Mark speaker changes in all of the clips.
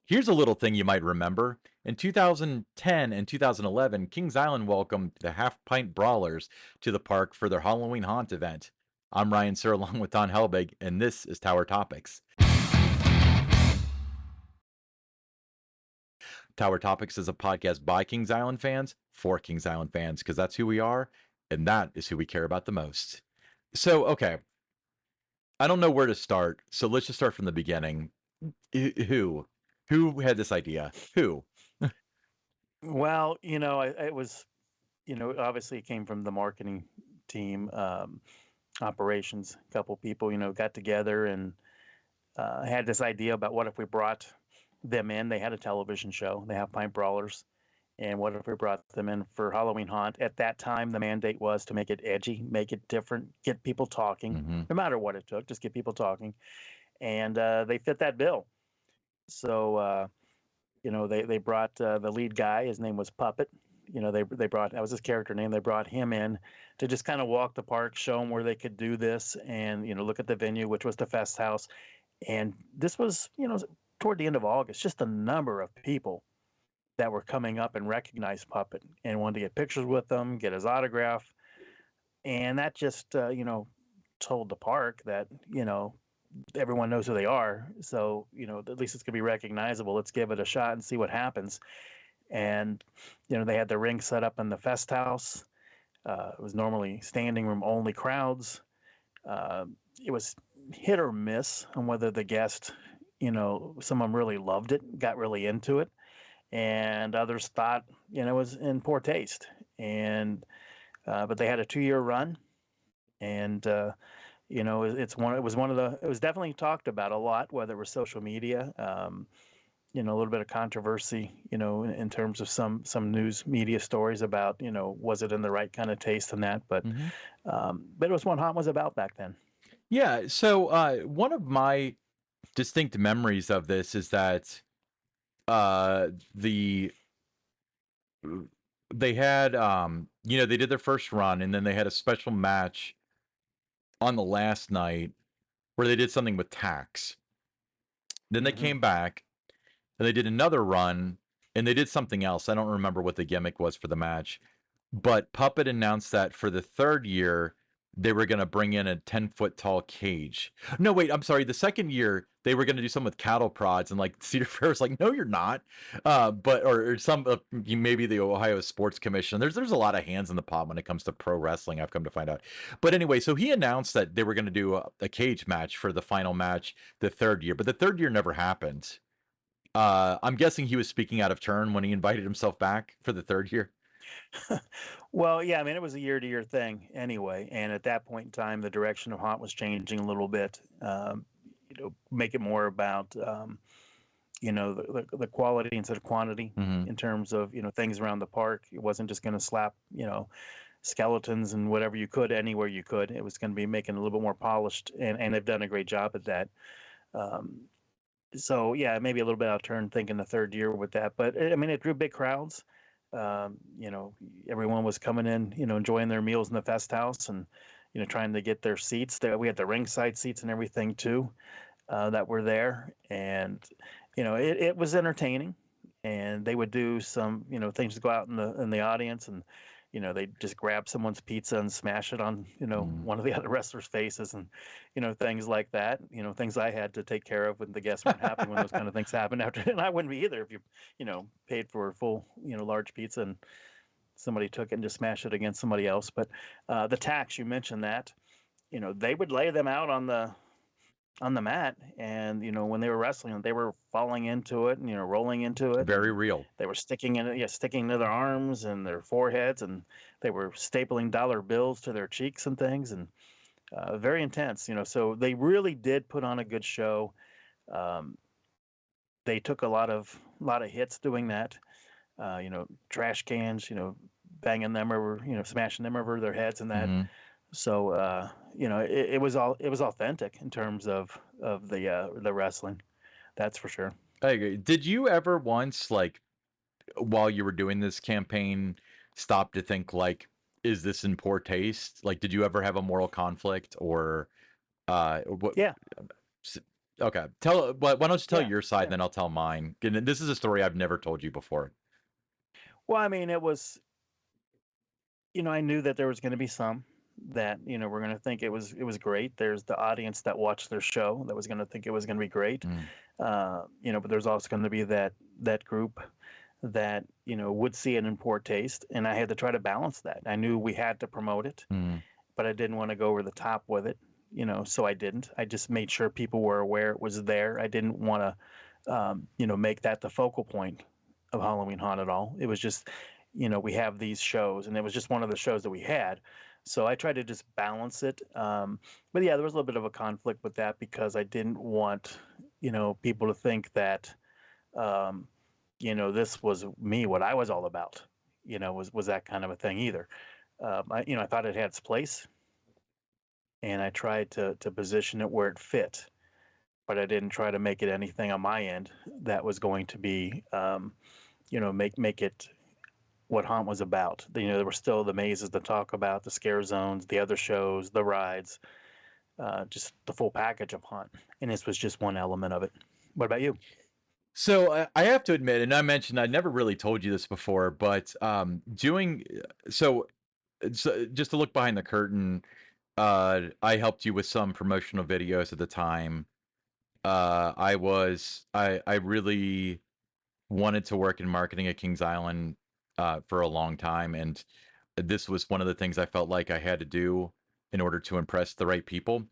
Speaker 1: Here's a little thing you might remember. In 2010 and 2011, Kings Island welcomed the Half Pint Brawlers to the park for their Halloween Haunt event. I'm Ryan Sir, along with Don Helbig, and this is Tower Topics. Tower Topics is a podcast by Kings Island fans for Kings Island fans, because that's who we are, and that is who we care about the most. So, okay, I don't know where to start, so let's just start from the beginning. Who? Who had this idea? Who?
Speaker 2: Well, it was, obviously it came from the marketing team, operations. A couple people, got together and had this idea about what if we brought them in. They had a television show. They have Pint Brawlers. And what if we brought them in for Halloween Haunt? At that time, the mandate was to make it edgy, make it different, get people talking, no matter what it took, just get people talking. And they fit that bill. So, they brought the lead guy. His name was Puppet. They brought, that was his character name. They brought him in to just kind of walk the park, show them where they could do this, and look at the venue, which was the Fest House. And this was, toward the end of August. Just the number of people that were coming up and recognized Puppet and wanted to get pictures with him, get his autograph, and that just told the park that everyone knows who they are. So, at least it's going to be recognizable. Let's give it a shot and see what happens. And, they had the ring set up in the Fest House. It was normally standing room only crowds. It was hit or miss on whether the guest, someone really loved it, got really into it, and others thought, it was in poor taste. And, but they had a 2-year run, and, it was definitely talked about a lot, whether it was social media, a little bit of controversy, in terms of some news media stories about, was it in the right kind of taste and that, but it was what Haunt was about back then.
Speaker 1: Yeah. So one of my distinct memories of this is that the they had they did their first run, and then they had a special match on the last night where they did something with tax. Then they came back and they did another run and they did something else. I don't remember what the gimmick was for the match, but Puppet announced that for the third year they were going to bring in a 10-foot tall cage. No, wait, I'm sorry. The second year they were going to do something with cattle prods, and like Cedar Fair was like, no, you're not. But or some maybe the Ohio Sports Commission. There's a lot of hands in the pot when it comes to pro wrestling, I've come to find out. But anyway, so he announced that they were going to do a cage match for the final match the third year, but the third year never happened. I'm guessing he was speaking out of turn when he invited himself back for the third year.
Speaker 2: Well, yeah, I mean, it was a year-to-year thing anyway, and at that point in time, the direction of Haunt was changing a little bit. Make it more about the quality instead of quantity in terms of things around the park. It wasn't just going to slap skeletons and whatever you could anywhere you could. It was going to be making it a little bit more polished, and they've done a great job at that. So yeah, maybe a little bit out of turn thinking the third year with that, but I mean, it drew big crowds. Everyone was coming in, enjoying their meals in the Fest House, and trying to get their seats. There, we had the ringside seats and everything too, that were there, and it was entertaining. And they would do some things to go out in the audience, and they just grab someone's pizza and smash it on one of the other wrestlers' faces, and things like that. Things I had to take care of when the guests weren't happy when those kind of things happened after, and I wouldn't be either if you paid for a full large pizza and somebody took it and just smashed it against somebody else. But the tax, you mentioned that, they would lay them out on the mat, and when they were wrestling, they were falling into it and rolling into it.
Speaker 1: Very real.
Speaker 2: They were sticking to their arms and their foreheads, and they were stapling dollar bills to their cheeks and things, and very intense. So they really did put on a good show. They took a lot of hits doing that. Trash cans, banging them over, smashing them over their heads and that. So it was authentic in terms of the wrestling. That's for sure.
Speaker 1: I agree. Did you ever once, like, while you were doing this campaign, stop to think, like, is this in poor taste? Like, did you ever have a moral conflict, or what?
Speaker 2: Yeah.
Speaker 1: Okay. But why don't you tell
Speaker 2: Yeah,
Speaker 1: your side,
Speaker 2: yeah.
Speaker 1: and then I'll tell mine. And this is a story I've never told you before.
Speaker 2: Well, I mean, it was, I knew that there was going to be some that, were going to think it was great. There's the audience that watched their show that was going to think it was going to be great.
Speaker 1: Mm,
Speaker 2: But there's also going to be that group that, would see it in poor taste, and I had to try to balance that. I knew we had to promote it,
Speaker 1: mm,
Speaker 2: but I didn't want to go over the top with it, so I didn't. I just made sure people were aware it was there. I didn't want to, make that the focal point of Halloween Haunt at all. It was just, we have these shows, and it was just one of the shows that we had. So I tried to just balance it. But yeah, there was a little bit of a conflict with that because I didn't want, people to think that, um, this was me, what I was all about, was that kind of a thing either. I thought it had its place, and I tried to position it where it fit, but I didn't try to make it anything on my end that was going to be, make it what Haunt was about. There were still the mazes to talk about, the scare zones, the other shows, the rides, just the full package of Haunt. And this was just one element of it. What about you?
Speaker 1: So I have to admit, and I mentioned I never really told you this before, but doing so just to look behind the curtain, I helped you with some promotional videos at the time. I really wanted to work in marketing at Kings Island for a long time, and this was one of the things I felt like I had to do in order to impress the right people.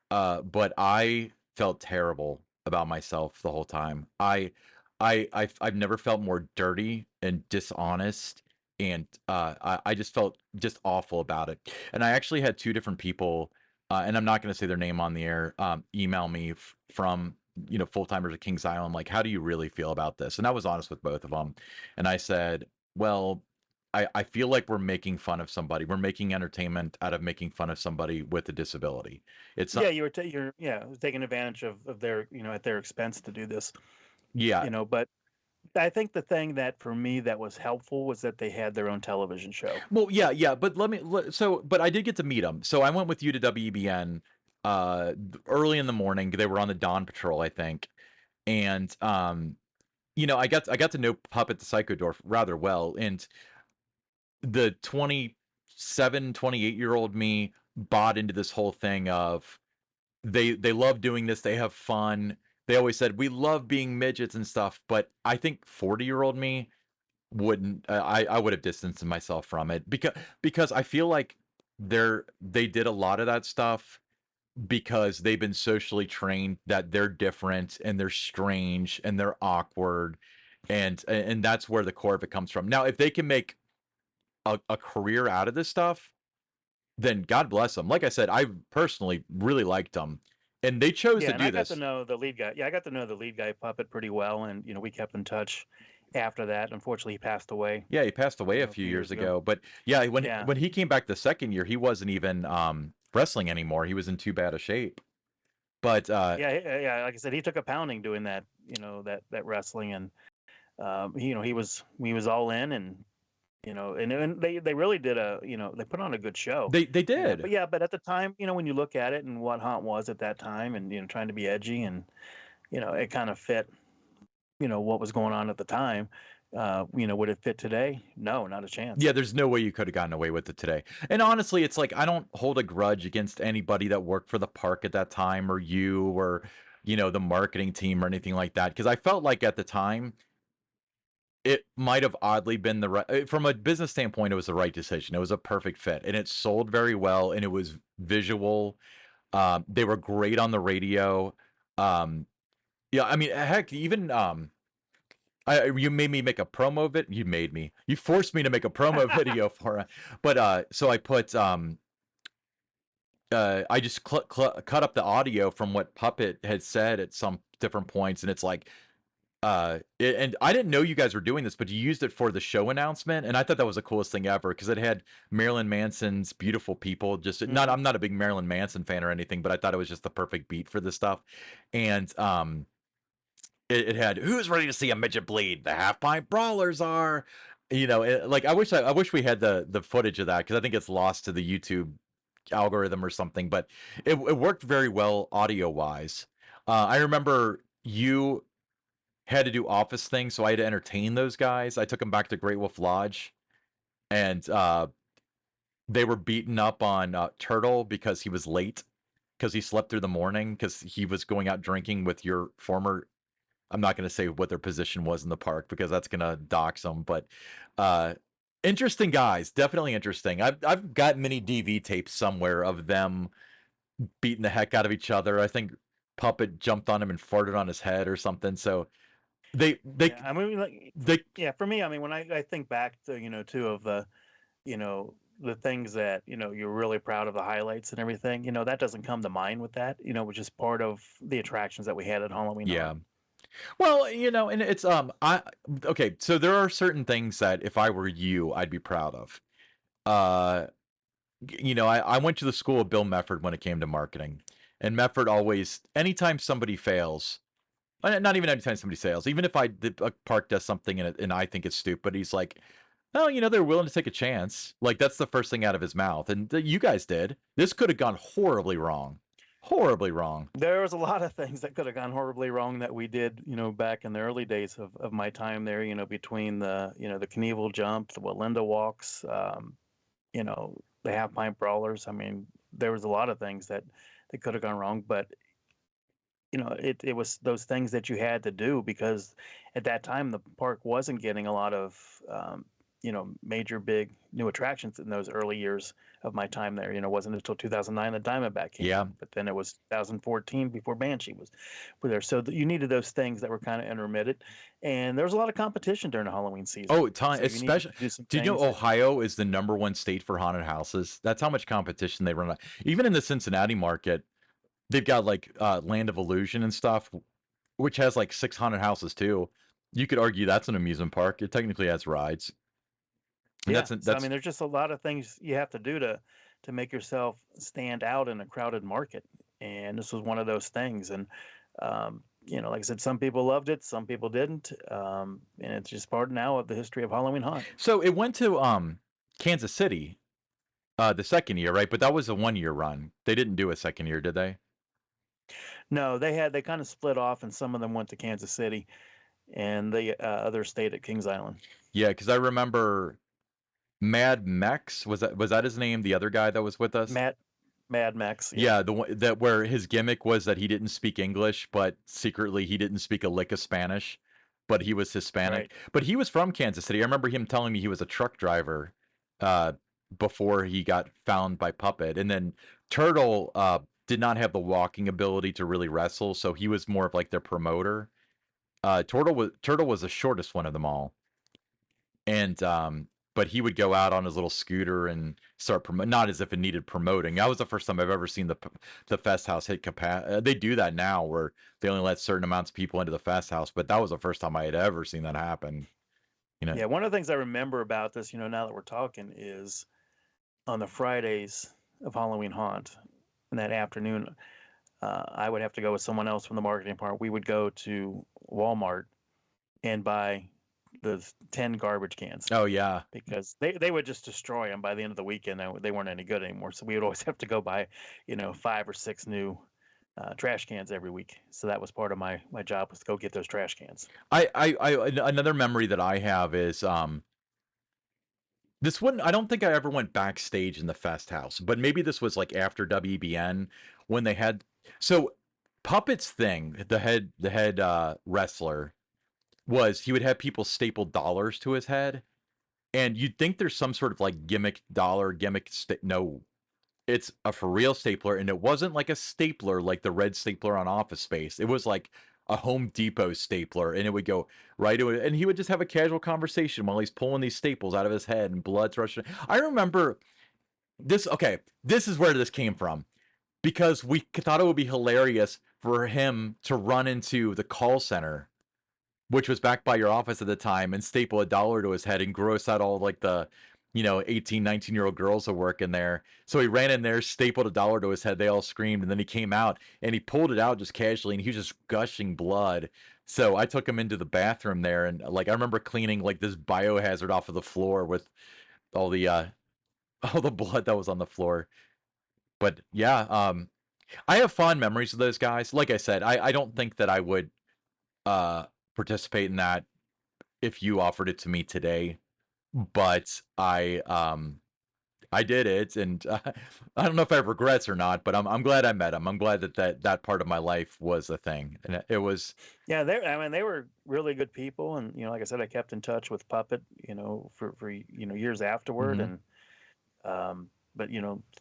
Speaker 1: But I felt terrible about myself the whole time. I've never felt more dirty and dishonest, and I just felt just awful about it. And I actually had two different people, and I'm not going to say their name on the air, email me from full timers at Kings Island, like, how do you really feel about this? And I was honest with both of them, and I said, well, I feel like we're making fun of somebody. We're making entertainment out of making fun of somebody with a disability. It's
Speaker 2: Yeah,
Speaker 1: not,
Speaker 2: you're taking advantage of their, at their expense to do this,
Speaker 1: yeah.
Speaker 2: but I think the thing that for me that was helpful was that they had their own television show.
Speaker 1: Well, yeah, yeah. But but I did get to meet them. So I went with you to WBN early in the morning. They were on the dawn patrol, I think. And I got to know Puppet the Psychodorf rather well. And the 28-year-old me bought into this whole thing of they love doing this, they have fun. They always said we love being midgets and stuff, but I think 40-year-old me wouldn't. I would have distanced myself from it because I feel like they did a lot of that stuff because they've been socially trained that they're different and they're strange and they're awkward, and that's where the core of it comes from. Now, if they can make a career out of this stuff, then God bless them. Like I said, I personally really liked them, and they chose
Speaker 2: Yeah,
Speaker 1: to
Speaker 2: and
Speaker 1: do
Speaker 2: I got to
Speaker 1: this.
Speaker 2: know the lead guy. Yeah, I got to know the lead guy Puppet pretty well, and we kept in touch after that. Unfortunately, he passed away,
Speaker 1: Yeah, he passed away a
Speaker 2: a
Speaker 1: few
Speaker 2: few
Speaker 1: years
Speaker 2: years ago.
Speaker 1: ago, but yeah, when
Speaker 2: Yeah,
Speaker 1: when he came back the second year, he wasn't even wrestling anymore. He was in too bad a shape. But
Speaker 2: yeah. Like I said, he took a pounding doing that. That wrestling, and he was all in, and and they really did they put on a good show.
Speaker 1: they did.
Speaker 2: But yeah, but at the time, when you look at it and what Haunt was at that time, and trying to be edgy, and it kind of fit, what was going on at the time. Would it fit today? No, not a chance.
Speaker 1: Yeah, there's no way you could have gotten away with it today. And honestly, it's like I don't hold a grudge against anybody that worked for the park at that time, or you, or the marketing team or anything like that, because I felt like at the time it might have oddly been the right from a business standpoint, it was the right decision. It was a perfect fit, and it sold very well, and it was visual. They were great on the radio. Yeah, I mean, heck, even you made me make a promo vid. You made me. You forced me to make a promo video for it. But so I put I just cut up the audio from what Puppet had said at some different points, and it's like and I didn't know you guys were doing this, but you used it for the show announcement, and I thought that was the coolest thing ever because it had Marilyn Manson's "Beautiful People." Just not,
Speaker 2: Hmm.
Speaker 1: I'm not a big Marilyn Manson fan or anything, but I thought it was just the perfect beat for this stuff. And it had "Who's ready to see a midget bleed? The Half Pint Brawlers are." Like I wish we had the footage of that because I think it's lost to the YouTube algorithm or something. But it worked very well audio wise. I remember you had to do office things, so I had to entertain those guys. I took them back to Great Wolf Lodge, and they were beating up on Turtle because he was late because he slept through the morning because he was going out drinking with your former. I'm not going to say what their position was in the park because that's going to dox them, but uh, interesting guys, definitely interesting. I've got many DV tapes somewhere of them beating the heck out of each other. I think Puppet jumped on him and farted on his head or something. So they they
Speaker 2: Yeah, I mean, like,
Speaker 1: they
Speaker 2: yeah, for me, I mean, when I think back to, two of the, the things that, you're really proud of, the highlights and everything, that doesn't come to mind with that, which is part of the attractions that we had at Halloween
Speaker 1: yeah.
Speaker 2: Haunt.
Speaker 1: Well, and it's I okay, so there are certain things that if I were you, I'd be proud of. Uh I went to the school of Bill Mefford when it came to marketing. And Mefford always anytime somebody fails, not even anytime somebody fails, even if a park does something and I think it's stupid, he's like, "Oh, they're willing to take a chance." Like that's the first thing out of his mouth. And you guys did. This could have gone horribly wrong. Horribly wrong.
Speaker 2: There was a lot of things that could have gone horribly wrong that we did, back in the early days of my time there, between the Knievel jump, the Walinda walks, the half pint brawlers. I mean, there was a lot of things that could have gone wrong, but it was those things that you had to do because at that time the park wasn't getting a lot of major big new attractions in those early years of my time there. It wasn't until 2009 that Diamondback came
Speaker 1: Yeah.
Speaker 2: in, but then it was 2014 before Banshee was there. So you needed those things that were kind of intermittent, and there was a lot of competition during the Halloween season.
Speaker 1: Oh, ton,
Speaker 2: So you needed
Speaker 1: especially.
Speaker 2: to do some
Speaker 1: Do you know
Speaker 2: things that,
Speaker 1: Ohio is the #1 state for haunted houses? That's how much competition they run. Even in the Cincinnati market, they've got like Land of Illusion and stuff, which has like 6 haunted houses too. You could argue that's an amusement park. It technically has rides, and
Speaker 2: yeah.
Speaker 1: that's
Speaker 2: So I mean,
Speaker 1: that's
Speaker 2: there's just a lot of things you have to do to make yourself stand out in a crowded market, and this was one of those things. And like I said, some people loved it, some people didn't, and it's just part now of the history of Halloween Haunt.
Speaker 1: so it went to Kansas City the second year, right? But that was a 1 year run. They didn't do a second year, did they?
Speaker 2: No, they kind of split off, and some of them went to Kansas City, and the other stayed at Kings Island.
Speaker 1: Yeah, because I remember Mad Mex was that his name? The other guy that was with us.
Speaker 2: Mad Max, yeah.
Speaker 1: Yeah, the one that where his gimmick was that he didn't speak English, but secretly he didn't speak a lick of Spanish, but he was Hispanic.
Speaker 2: Right.
Speaker 1: But he was from Kansas City. I remember him telling me he was a truck driver uh, before he got found by Puppet. And then Turtle did not have the walking ability to really wrestle, so he was more of like their promoter. Turtle was the shortest one of them all, and but he would go out on his little scooter and start promote, not as if it needed promoting. That was the first time I've ever seen the Fest House hit capacity. They do that now where they only let certain amounts of people into the Fest House, but that was the first time I had ever seen that happen.
Speaker 2: Yeah, one of the things I remember about this, now that we're talking, is on the Fridays of Halloween Haunt, in that afternoon, I would have to go with someone else from the marketing department. We would go to Walmart and buy the 10 garbage cans
Speaker 1: Oh yeah,
Speaker 2: because they would just destroy them by the end of the weekend. They weren't any good anymore. So we would always have to go buy, 5 or 6 new trash cans every week. So that was part of my job, was to go get those trash cans.
Speaker 1: Another memory that I have is this one. I don't think I ever went backstage in the Fest House, but maybe this was like after WBN when they had so Puppet's thing. The head wrestler was he would have people staple dollars to his head, and you'd think there's some sort of like gimmick dollar gimmick. No, it's a for real stapler, and it wasn't like a stapler like the red stapler on Office Space. It was like a Home Depot stapler, and it would go right to it, and he would just have a casual conversation while he's pulling these staples out of his head and blood's rushing. I remember this. Okay, this is where this came from because we thought it would be hilarious for him to run into the call center, which was back by your office at the time, and staple $1 to his head and gross out all like the 18, 19-year-old girls that work in there. So he ran in there, stapled $1 to his head. They all screamed, and then he came out and he pulled it out just casually, and he was just gushing blood. So I took him into the bathroom there, and like I remember cleaning like this biohazard off of the floor with all the all the blood that was on the floor. But yeah, I have fond memories of those guys. Like I said, I don't think that I would uh participate in that if you offered it to me today, but I did it, and I don't know if I have regrets or not, but I'm glad I met him. I'm glad that that part of my life was a thing, and it was.
Speaker 2: Yeah, I mean, they were really good people, and like I said, I kept in touch with Puppet, for years afterward,
Speaker 1: Mhm.
Speaker 2: and but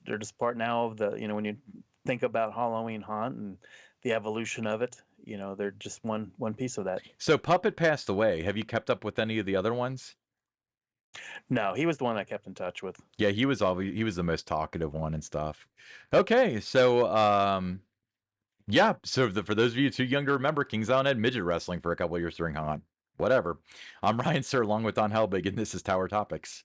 Speaker 2: they're just part now of the when you think about Halloween Haunt and the evolution of it, they're just one piece of that.
Speaker 1: So Puppet passed away. Have you kept up with any of the other ones?
Speaker 2: No, he was the one I kept in touch with.
Speaker 1: Yeah, he was the most talkative one and stuff. Okay, so yeah, so for those of you too young to remember, Kings Island had midget wrestling for a couple of years during Haunt. Whatever. I'm Ryan Sir, along with Don Helbig, and this is Tower Topics.